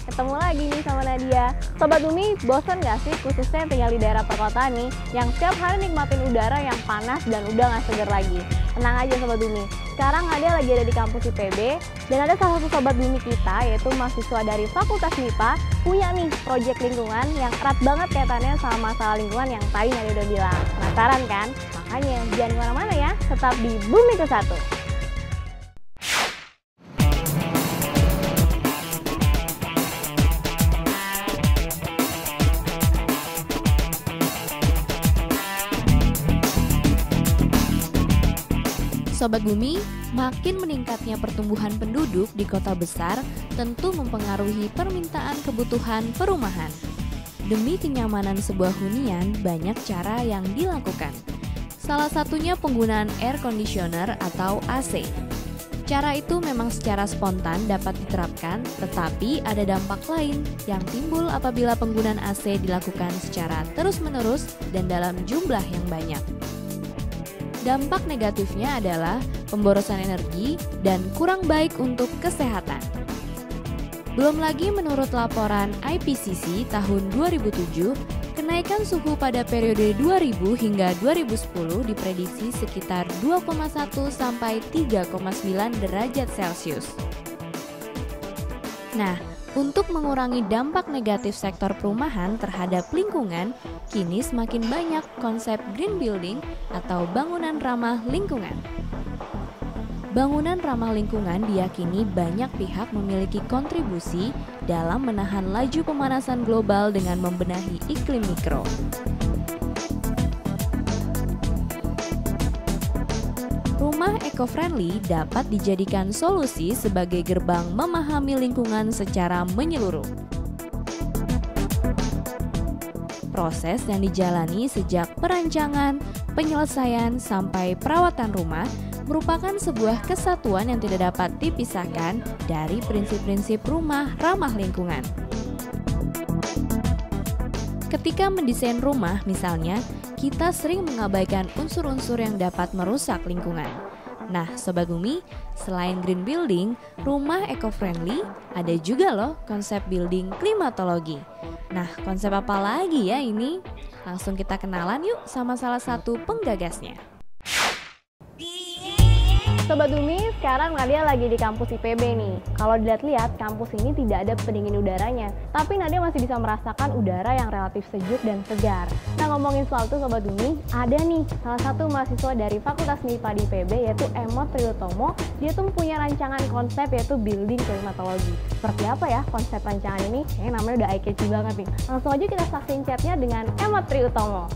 ketemu lagi nih sama Nadia. Sobat Bumi, bosan gak sih khususnya yang tinggal di daerah perkotaan nih, yang setiap hari nikmatin udara yang panas dan udah gak seger lagi? Tenang aja Sobat Bumi, sekarang Nadia lagi ada di kampus IPB, dan ada salah satu Sobat Bumi kita, yaitu mahasiswa dari Fakultas MIPA, punya nih proyek lingkungan yang erat banget kaitannya sama masalah lingkungan yang tadi Nadia udah bilang. Penasaran kan? Makanya jangan kemana-mana ya, tetap di Bumi ke Satu. Sobat Bumi, makin meningkatnya pertumbuhan penduduk di kota besar tentu mempengaruhi permintaan kebutuhan perumahan. Demi kenyamanan sebuah hunian, banyak cara yang dilakukan. Salah satunya penggunaan air conditioner atau AC. Cara itu memang secara spontan dapat diterapkan, tetapi ada dampak lain yang timbul apabila penggunaan AC dilakukan secara terus-menerus dan dalam jumlah yang banyak. Dampak negatifnya adalah pemborosan energi dan kurang baik untuk kesehatan. Belum lagi menurut laporan IPCC tahun 2007, kenaikan suhu pada periode 2000 hingga 2010 diprediksi sekitar 2,1 sampai 3,9 derajat Celcius. Nah, untuk mengurangi dampak negatif sektor perumahan terhadap lingkungan, kini semakin banyak konsep green building atau bangunan ramah lingkungan. Bangunan ramah lingkungan diyakini banyak pihak memiliki kontribusi dalam menahan laju pemanasan global dengan membenahi iklim mikro. Rumah eco-friendly dapat dijadikan solusi sebagai gerbang memahami lingkungan secara menyeluruh. Proses yang dijalani sejak perancangan, penyelesaian, sampai perawatan rumah merupakan sebuah kesatuan yang tidak dapat dipisahkan dari prinsip-prinsip rumah ramah lingkungan. Ketika mendesain rumah misalnya, kita sering mengabaikan unsur-unsur yang dapat merusak lingkungan. Nah, Sobat Bumi, selain green building, rumah eco-friendly, ada juga loh konsep building klimatologi. Nah, konsep apa lagi ya ini? Langsung kita kenalan yuk sama salah satu penggagasnya. Sobat Bumi, sekarang Nadia lagi di kampus IPB nih. Kalau dilihat-lihat, kampus ini tidak ada pendingin udaranya. Tapi Nadia masih bisa merasakan udara yang relatif sejuk dan segar. Nah, ngomongin soal itu Sobat Bumi, ada nih salah satu mahasiswa dari Fakultas MIPA di IPB, yaitu Emot Triutomo. Dia tuh punya rancangan konsep yaitu building klimatologi. Seperti apa ya konsep rancangan ini? Kayaknya namanya udah eye-catchy banget nih. Langsung aja kita saksiin chatnya dengan Emot Triutomo.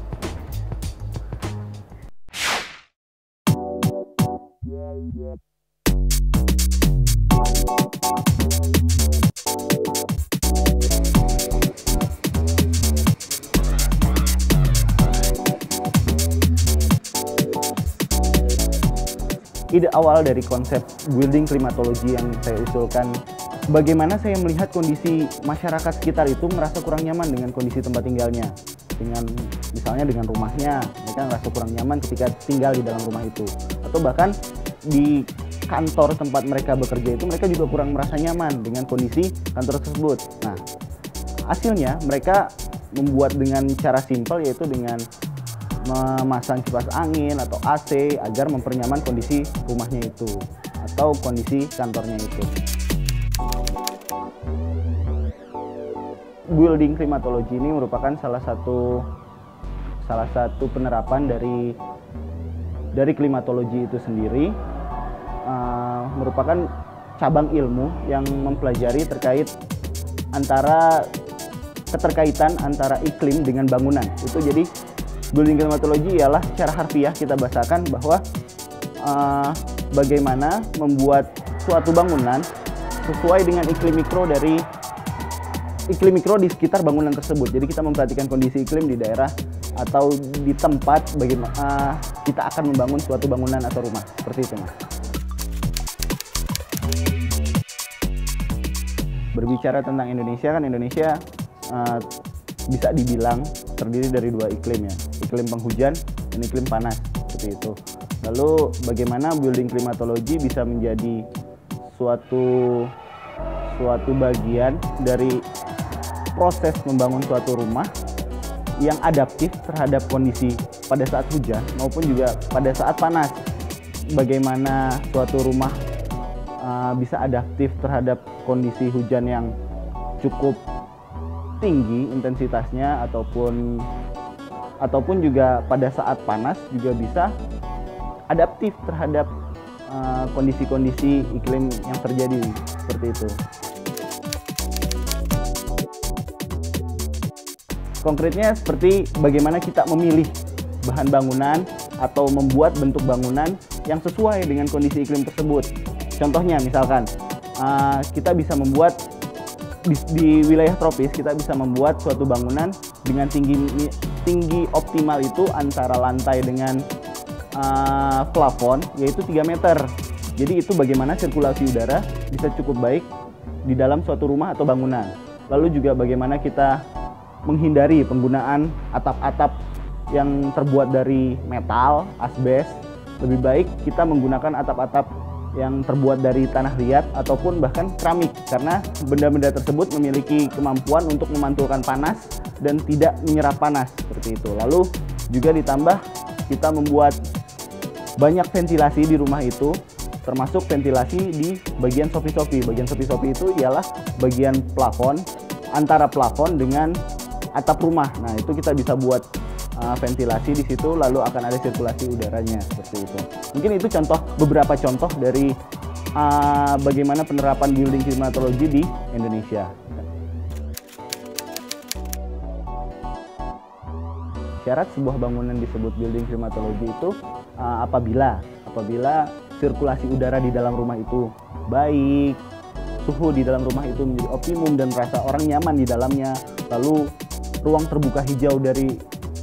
Ide awal dari konsep building klimatologi yang saya usulkan, bagaimana saya melihat kondisi masyarakat sekitar itu merasa kurang nyaman dengan kondisi tempat tinggalnya. Misalnya dengan rumahnya, mereka merasa kurang nyaman ketika tinggal di dalam rumah itu. Atau bahkan di kantor tempat mereka bekerja itu mereka juga kurang merasa nyaman dengan kondisi kantor tersebut. Nah, hasilnya mereka membuat dengan cara simpel, yaitu dengan memasang kipas angin atau AC agar mempernyaman kondisi rumahnya itu atau kondisi kantornya itu. Building klimatologi ini merupakan salah satu penerapan dari klimatologi itu sendiri, merupakan cabang ilmu yang mempelajari keterkaitan antara iklim dengan bangunan. Itu jadi building klimatologi ialah secara harfiah kita bahasakan bahwa bagaimana membuat suatu bangunan sesuai dengan iklim mikro di sekitar bangunan tersebut. Jadi kita memperhatikan kondisi iklim di daerah atau di tempat bagaimana kita akan membangun suatu bangunan atau rumah. Seperti itu, Mas. Berbicara tentang Indonesia, kan Indonesia bisa dibilang terdiri dari dua iklim ya, iklim penghujan dan iklim panas, seperti itu. Lalu bagaimana building klimatologi bisa menjadi suatu suatu bagian dari proses membangun suatu rumah yang adaptif terhadap kondisi pada saat hujan maupun juga pada saat panas. Bagaimana suatu rumah bisa adaptif terhadap kondisi hujan yang cukup tinggi intensitasnya ataupun juga pada saat panas juga bisa adaptif terhadap kondisi-kondisi iklim yang terjadi seperti itu. Konkretnya seperti bagaimana kita memilih bahan bangunan atau membuat bentuk bangunan yang sesuai dengan kondisi iklim tersebut. Contohnya misalkan kita bisa membuat di wilayah tropis, kita bisa membuat suatu bangunan dengan tinggi optimal itu antara lantai dengan plafon yaitu 3 meter. Jadi itu bagaimana sirkulasi udara bisa cukup baik di dalam suatu rumah atau bangunan. Lalu juga bagaimana kita menghindari penggunaan atap-atap yang terbuat dari metal, asbes. Lebih baik kita menggunakan atap-atap yang terbuat dari tanah liat ataupun bahkan keramik, karena benda-benda tersebut memiliki kemampuan untuk memantulkan panas dan tidak menyerap panas seperti itu. Lalu juga ditambah kita membuat banyak ventilasi di rumah itu, termasuk ventilasi di bagian sopi-sopi. Bagian sopi-sopi itu ialah bagian plafon, antara plafon dengan atap rumah. Nah, itu kita bisa buat ventilasi di situ, lalu akan ada sirkulasi udaranya seperti itu. Mungkin itu beberapa contoh dari bagaimana penerapan building klimatologi di Indonesia. Syarat sebuah bangunan disebut building klimatologi itu apabila sirkulasi udara di dalam rumah itu baik, suhu di dalam rumah itu menjadi optimum dan merasa orang nyaman di dalamnya, lalu ruang terbuka hijau dari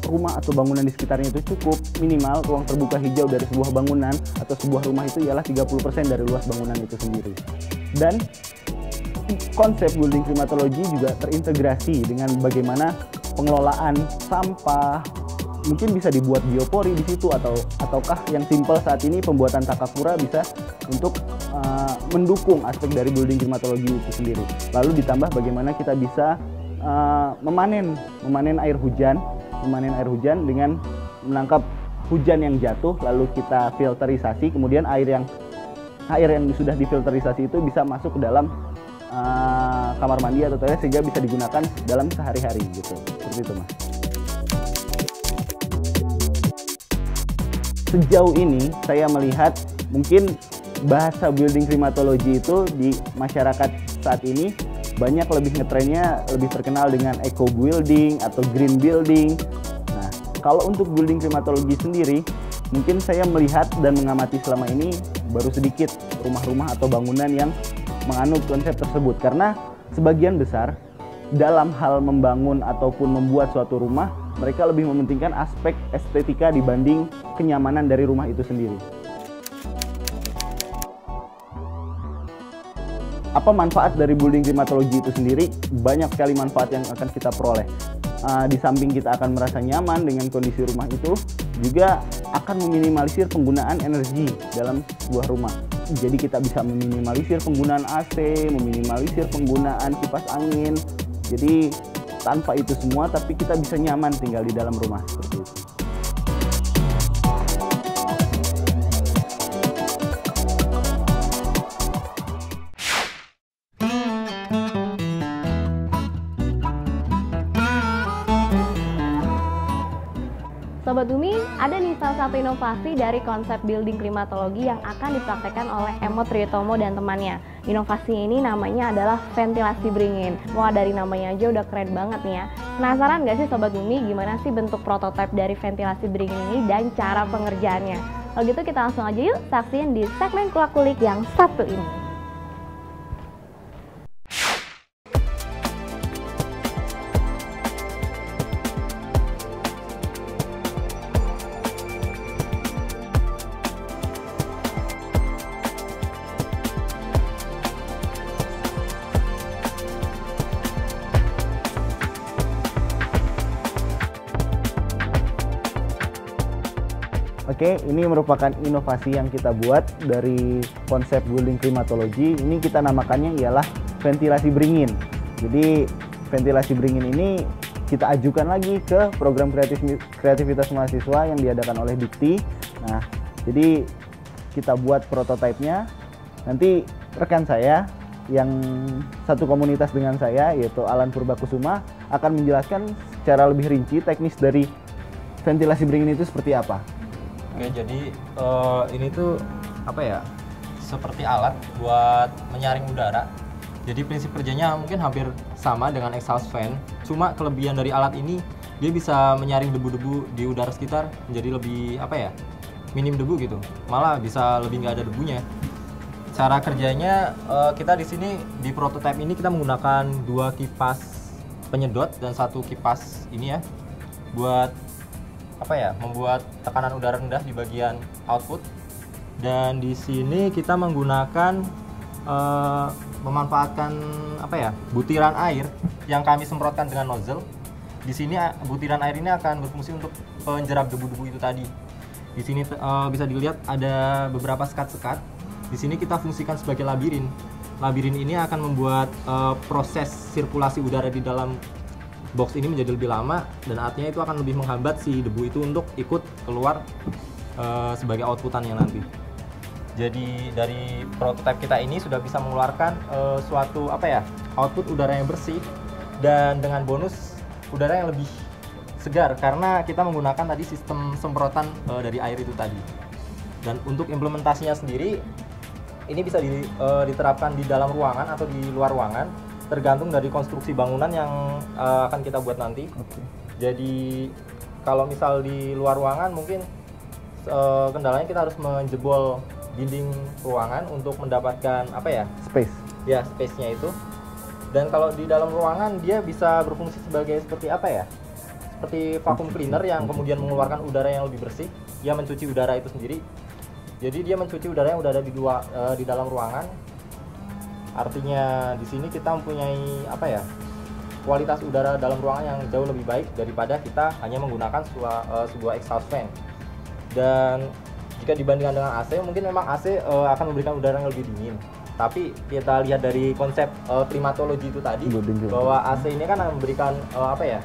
rumah atau bangunan di sekitarnya itu cukup minimal. Ruang terbuka hijau dari sebuah bangunan atau sebuah rumah itu ialah 30% dari luas bangunan itu sendiri. Dan konsep building klimatologi juga terintegrasi dengan bagaimana pengelolaan sampah. Mungkin bisa dibuat biopori di situ ataukah yang simpel saat ini pembuatan takakura bisa untuk mendukung aspek dari building klimatologi itu sendiri. Lalu ditambah bagaimana kita bisa memanen air hujan dengan menangkap hujan yang jatuh, lalu kita filterisasi, kemudian air yang sudah difilterisasi itu bisa masuk ke dalam kamar mandi atau toilet sehingga bisa digunakan dalam sehari-hari gitu. Seperti itu, Mas. Sejauh ini saya melihat mungkin bahasa building klimatologi itu di masyarakat saat ini banyak lebih ngetrennya, lebih terkenal dengan eco building atau green building. Nah, kalau untuk building klimatologi sendiri, mungkin saya melihat dan mengamati selama ini baru sedikit rumah-rumah atau bangunan yang menganut konsep tersebut. Karena sebagian besar dalam hal membangun ataupun membuat suatu rumah, mereka lebih mementingkan aspek estetika dibanding kenyamanan dari rumah itu sendiri. Apa manfaat dari building klimatologi itu sendiri? Banyak sekali manfaat yang akan kita peroleh. Di samping kita akan merasa nyaman dengan kondisi rumah itu, juga akan meminimalisir penggunaan energi dalam sebuah rumah. Jadi kita bisa meminimalisir penggunaan AC, meminimalisir penggunaan kipas angin. Jadi tanpa itu semua, tapi kita bisa nyaman tinggal di dalam rumah seperti itu. Sobat Bumi, ada nih salah satu inovasi dari konsep building klimatologi yang akan dipraktekkan oleh Emot Triutomo dan temannya. Inovasi ini namanya adalah ventilasi beringin. Wah, dari namanya aja udah keren banget nih ya. Penasaran gak sih Sobat Bumi gimana sih bentuk prototipe dari ventilasi beringin ini dan cara pengerjaannya? Kalau gitu kita langsung aja yuk saksiin di segmen Kulik-Kulik yang satu ini. Oke, ini merupakan inovasi yang kita buat dari konsep building klimatologi. Ini kita namakannya ialah ventilasi beringin. Jadi ventilasi beringin ini kita ajukan lagi ke program kreativitas mahasiswa yang diadakan oleh Dikti. Nah, jadi kita buat prototipenya. Nanti rekan saya yang satu komunitas dengan saya, yaitu Alan Purbakusuma, akan menjelaskan secara lebih rinci teknis dari ventilasi beringin itu seperti apa. Oke, jadi ini tuh apa ya? Seperti alat buat menyaring udara. Jadi prinsip kerjanya mungkin hampir sama dengan exhaust fan. Cuma kelebihan dari alat ini, dia bisa menyaring debu-debu di udara sekitar menjadi lebih apa ya? Minim debu gitu. Malah bisa lebih nggak ada debunya. Cara kerjanya kita di sini di prototipe ini kita menggunakan 2 kipas penyedot dan 1 kipas ini ya buat apa ya? Membuat tekanan udara rendah di bagian output. Dan di sini kita menggunakan memanfaatkan apa ya? Butiran air yang kami semprotkan dengan nozzle. Di sini butiran air ini akan berfungsi untuk penjerap debu-debu itu tadi. Di sini bisa dilihat ada beberapa sekat-sekat. Di sini kita fungsikan sebagai labirin. Labirin ini akan membuat proses sirkulasi udara di dalam box ini menjadi lebih lama, dan artinya itu akan lebih menghambat si debu itu untuk ikut keluar sebagai outputannya nanti. Jadi dari prototipe kita ini sudah bisa mengeluarkan suatu apa ya, output udara yang bersih dan dengan bonus udara yang lebih segar karena kita menggunakan tadi sistem semprotan dari air itu tadi. Dan untuk implementasinya sendiri ini bisa diterapkan di dalam ruangan atau di luar ruangan, tergantung dari konstruksi bangunan yang akan kita buat nanti. Jadi kalau misal di luar ruangan mungkin kendalanya kita harus menjebol dinding ruangan untuk mendapatkan apa ya? Space. Ya, space-nya itu. Dan kalau di dalam ruangan dia bisa berfungsi sebagai seperti apa ya? Seperti vacuum cleaner yang kemudian mengeluarkan udara yang lebih bersih. Dia mencuci udara itu sendiri. Jadi dia mencuci udara yang udah ada di dalam ruangan. Artinya di sini kita mempunyai apa ya? Kualitas udara dalam ruangan yang jauh lebih baik daripada kita hanya menggunakan sebuah exhaust fan. Dan jika dibandingkan dengan AC, mungkin memang AC akan memberikan udara yang lebih dingin. Tapi kita lihat dari konsep klimatologi itu tadi, bahwa AC ini kan memberikan apa ya,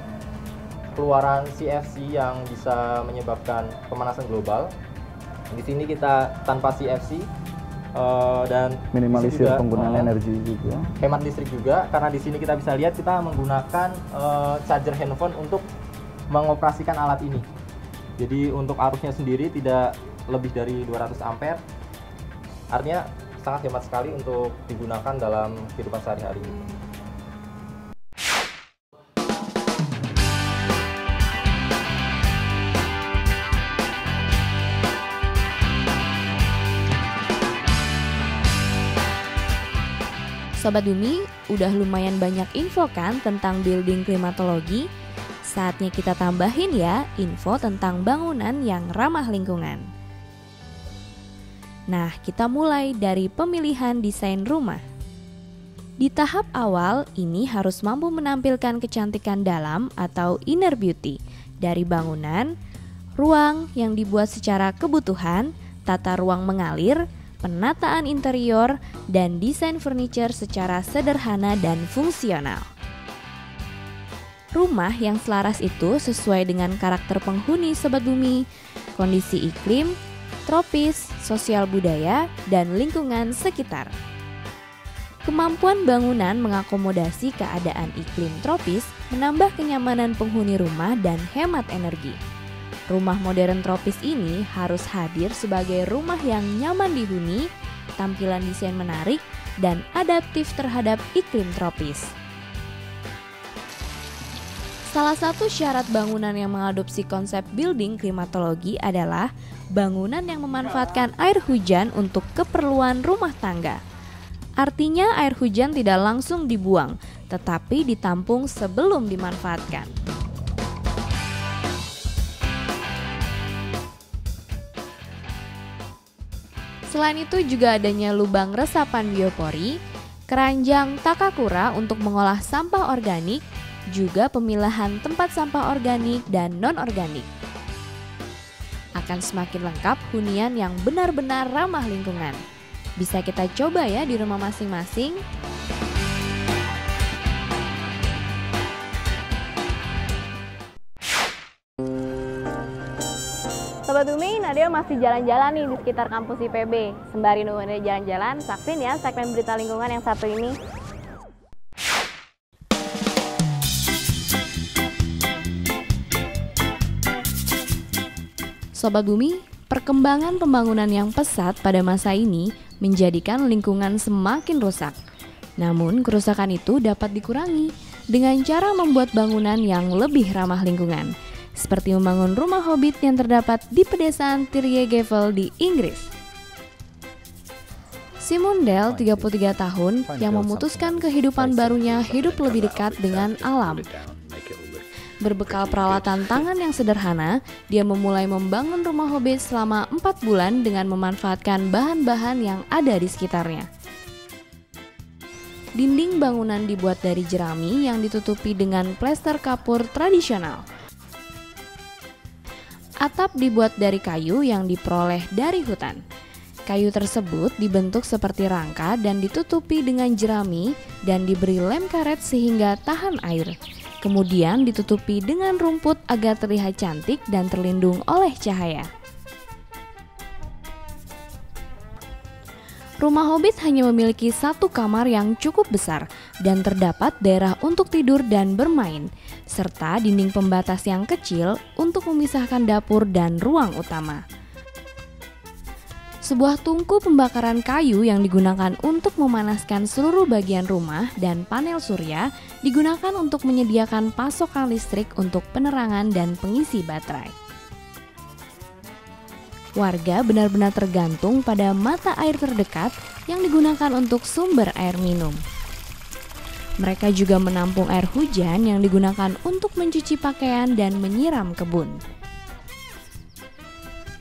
keluaran CFC yang bisa menyebabkan pemanasan global. Di sini kita tanpa CFC dan minimalisir juga, penggunaan energi juga. Hemat listrik juga, karena di sini kita bisa lihat kita menggunakan charger handphone untuk mengoperasikan alat ini. Jadi untuk arusnya sendiri tidak lebih dari 200 ampere. Artinya sangat hemat sekali untuk digunakan dalam kehidupan sehari-hari. Sobat Bumi, udah lumayan banyak info kan tentang building klimatologi? Saatnya kita tambahin ya info tentang bangunan yang ramah lingkungan. Nah, kita mulai dari pemilihan desain rumah. Di tahap awal, ini harus mampu menampilkan kecantikan dalam atau inner beauty dari bangunan, ruang yang dibuat secara kebutuhan, tata ruang mengalir, penataan interior, dan desain furniture secara sederhana dan fungsional. Rumah yang selaras itu sesuai dengan karakter penghuni Sobat Bumi, kondisi iklim, tropis, sosial budaya, dan lingkungan sekitar. Kemampuan bangunan mengakomodasi keadaan iklim tropis menambah kenyamanan penghuni rumah dan hemat energi. Rumah modern tropis ini harus hadir sebagai rumah yang nyaman dihuni, tampilan desain menarik, dan adaptif terhadap iklim tropis. Salah satu syarat bangunan yang mengadopsi konsep building klimatologi adalah bangunan yang memanfaatkan air hujan untuk keperluan rumah tangga. Artinya air hujan tidak langsung dibuang, tetapi ditampung sebelum dimanfaatkan. Selain itu juga adanya lubang resapan biopori, keranjang takakura untuk mengolah sampah organik, juga pemilahan tempat sampah organik dan non-organik. Akan semakin lengkap hunian yang benar-benar ramah lingkungan. Bisa kita coba ya di rumah masing-masing. Sobat Umi, Nadia masih jalan-jalan nih di sekitar kampus IPB. Sembari nunggu Nadia jalan-jalan, saksin ya segmen berita lingkungan yang satu ini. Sobat Bumi, perkembangan pembangunan yang pesat pada masa ini menjadikan lingkungan semakin rusak. Namun, kerusakan itu dapat dikurangi dengan cara membuat bangunan yang lebih ramah lingkungan, seperti membangun rumah hobbit yang terdapat di pedesaan Tyrjegevil di Inggris. Simundel, 33 tahun, yang memutuskan kehidupan barunya hidup lebih dekat dengan alam. Berbekal peralatan tangan yang sederhana, dia memulai membangun rumah hobbit selama 4 bulan dengan memanfaatkan bahan-bahan yang ada di sekitarnya. Dinding bangunan dibuat dari jerami yang ditutupi dengan plester kapur tradisional. Atap dibuat dari kayu yang diperoleh dari hutan. Kayu tersebut dibentuk seperti rangka dan ditutupi dengan jerami dan diberi lem karet sehingga tahan air. Kemudian ditutupi dengan rumput agar terlihat cantik dan terlindung oleh cahaya. Rumah hobbit hanya memiliki satu kamar yang cukup besar dan terdapat daerah untuk tidur dan bermain, serta dinding pembatas yang kecil untuk memisahkan dapur dan ruang utama. Sebuah tungku pembakaran kayu yang digunakan untuk memanaskan seluruh bagian rumah dan panel surya digunakan untuk menyediakan pasokan listrik untuk penerangan dan pengisi baterai. Warga benar-benar tergantung pada mata air terdekat yang digunakan untuk sumber air minum. Mereka juga menampung air hujan yang digunakan untuk mencuci pakaian dan menyiram kebun.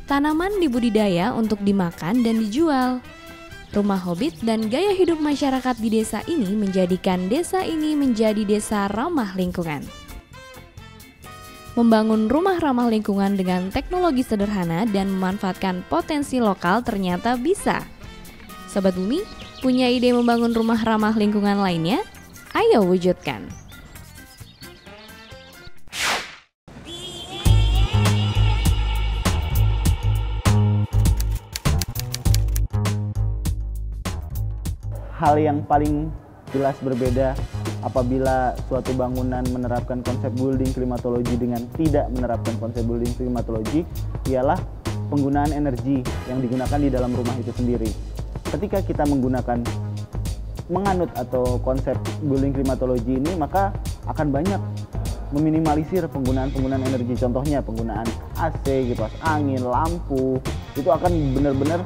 Tanaman dibudidaya untuk dimakan dan dijual. Rumah hobbit dan gaya hidup masyarakat di desa ini menjadikan desa ini menjadi desa ramah lingkungan. Membangun rumah ramah lingkungan dengan teknologi sederhana dan memanfaatkan potensi lokal ternyata bisa. Sobat Bumi, punya ide membangun rumah ramah lingkungan lainnya? Ayo wujudkan! Hal yang paling jelas berbeda apabila suatu bangunan menerapkan konsep building klimatologi dengan tidak menerapkan konsep building klimatologi ialah penggunaan energi yang digunakan di dalam rumah itu sendiri. Ketika kita menganut atau konsep building klimatologi ini, maka akan banyak meminimalisir penggunaan energi. Contohnya penggunaan AC, kipas angin, lampu, itu akan benar-benar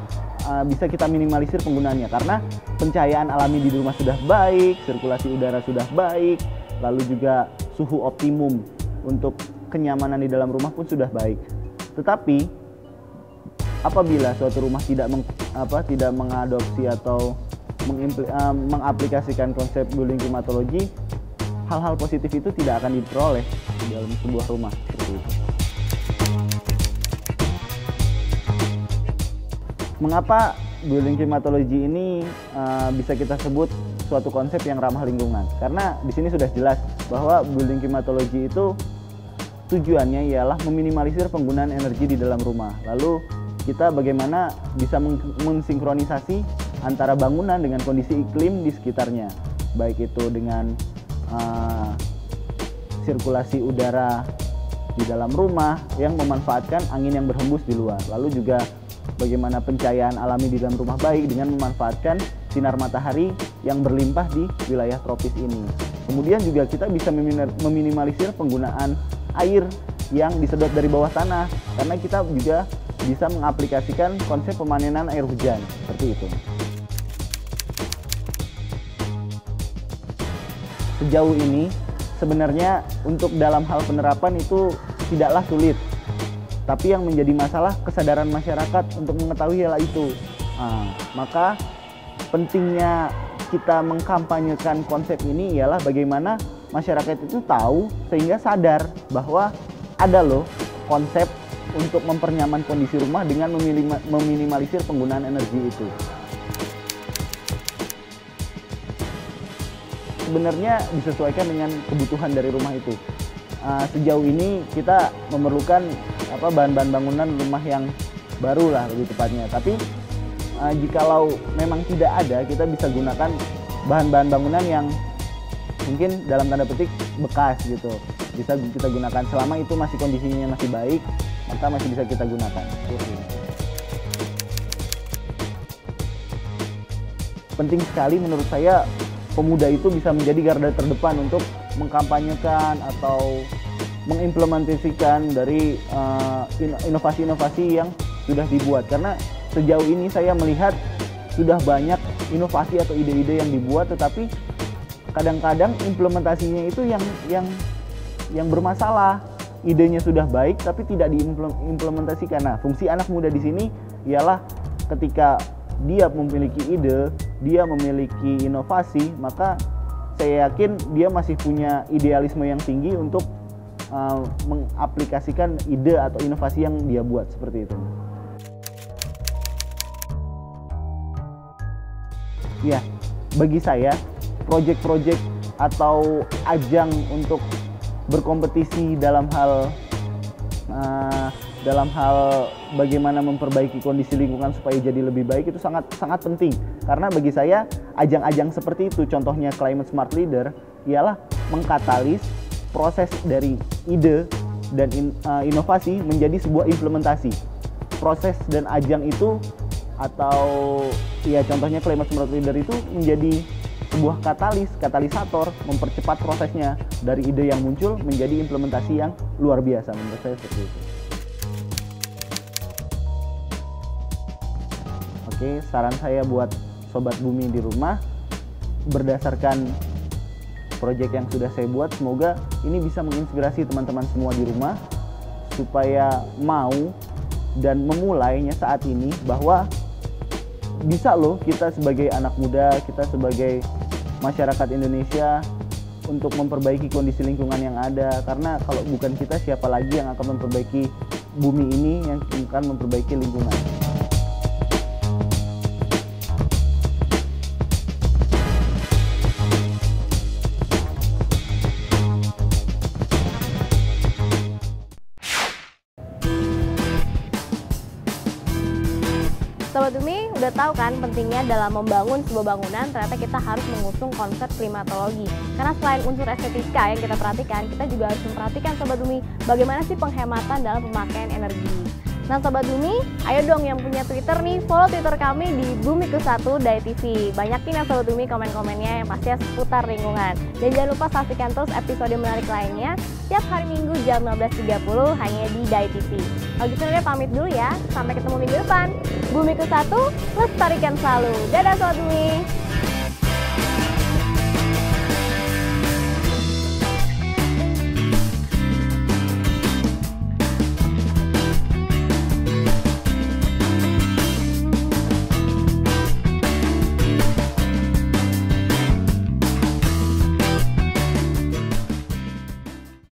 bisa kita minimalisir penggunaannya karena pencahayaan alami di rumah sudah baik, sirkulasi udara sudah baik, lalu juga suhu optimum untuk kenyamanan di dalam rumah pun sudah baik. Tetapi apabila suatu rumah tidak mengadopsi atau mengaplikasikan konsep building klimatologi, hal-hal positif itu tidak akan diperoleh di dalam sebuah rumah seperti itu. Mengapa building klimatologi ini bisa kita sebut suatu konsep yang ramah lingkungan? Karena di sini sudah jelas bahwa building klimatologi itu tujuannya ialah meminimalisir penggunaan energi di dalam rumah. Lalu kita bagaimana bisa mensinkronisasi antara bangunan dengan kondisi iklim di sekitarnya, baik itu dengan sirkulasi udara di dalam rumah yang memanfaatkan angin yang berhembus di luar, lalu juga bagaimana pencahayaan alami di dalam rumah baik dengan memanfaatkan sinar matahari yang berlimpah di wilayah tropis ini. Kemudian juga kita bisa meminimalisir penggunaan air yang disedot dari bawah tanah, karena kita juga bisa mengaplikasikan konsep pemanenan air hujan, seperti itu. Sejauh ini sebenarnya untuk dalam hal penerapan itu tidaklah sulit. Tapi yang menjadi masalah kesadaran masyarakat untuk mengetahui hal itu. Maka pentingnya kita mengkampanyekan konsep ini ialah bagaimana masyarakat itu tahu sehingga sadar bahwa ada loh konsep untuk mempernyaman kondisi rumah dengan meminimalisir penggunaan energi itu. Sebenarnya disesuaikan dengan kebutuhan dari rumah itu. sejauh ini kita memerlukan bahan-bahan bangunan rumah yang baru lah lebih tepatnya. Tapi jikalau memang tidak ada, kita bisa gunakan bahan-bahan bangunan yang mungkin dalam tanda petik bekas gitu. Bisa kita gunakan selama itu masih kondisinya masih baik, maka masih bisa kita gunakan. Penting sekali menurut saya pemuda itu bisa menjadi garda terdepan untuk mengkampanyekan atau mengimplementasikan dari inovasi-inovasi yang sudah dibuat. Karena sejauh ini saya melihat sudah banyak inovasi atau ide-ide yang dibuat, tetapi kadang-kadang implementasinya itu yang bermasalah. Idenya sudah baik tapi tidak diimplementasikan. Nah, fungsi anak muda di sini ialah ketika dia memiliki ide, dia memiliki inovasi, maka saya yakin dia masih punya idealisme yang tinggi untuk mengaplikasikan ide atau inovasi yang dia buat seperti itu. Ya, bagi saya proyek-proyek atau ajang untuk berkompetisi dalam hal bagaimana memperbaiki kondisi lingkungan supaya jadi lebih baik itu sangat penting. Karena bagi saya ajang-ajang seperti itu, contohnya Climate Smart Leader, ialah mengkatalis proses dari ide dan inovasi menjadi sebuah implementasi. Proses dan ajang itu atau ya contohnya Climate Smart Leader itu menjadi sebuah katalisator mempercepat prosesnya dari ide yang muncul menjadi implementasi yang luar biasa. Menurut saya seperti itu. Oke, saran saya buat Sobat Bumi di rumah, berdasarkan proyek yang sudah saya buat, semoga ini bisa menginspirasi teman-teman semua di rumah supaya mau dan memulainya saat ini, bahwa bisa loh kita sebagai anak muda, kita sebagai masyarakat Indonesia untuk memperbaiki kondisi lingkungan yang ada. Karena kalau bukan kita, siapa lagi yang akan memperbaiki bumi ini, yang akan memperbaiki lingkungan. Sobat Bumi, udah tahu kan pentingnya dalam membangun sebuah bangunan ternyata kita harus mengusung konsep klimatologi. Karena selain unsur estetika yang kita perhatikan, kita juga harus memperhatikan Sobat Bumi bagaimana sih penghematan dalam pemakaian energi. Nah Sobat Bumi, ayo dong yang punya Twitter nih, follow Twitter kami di Bumiku1.tv. Banyakin ya Sobat Bumi komen-komennya yang pastinya seputar lingkungan. Dan jangan lupa saksikan terus episode menarik lainnya tiap hari Minggu jam 15.30 hanya di Dai TV. Kalau gitu Nadia pamit dulu ya, sampai ketemu minggu depan. Bumiku1, lestarikan selalu. Dadah Sobat Bumi.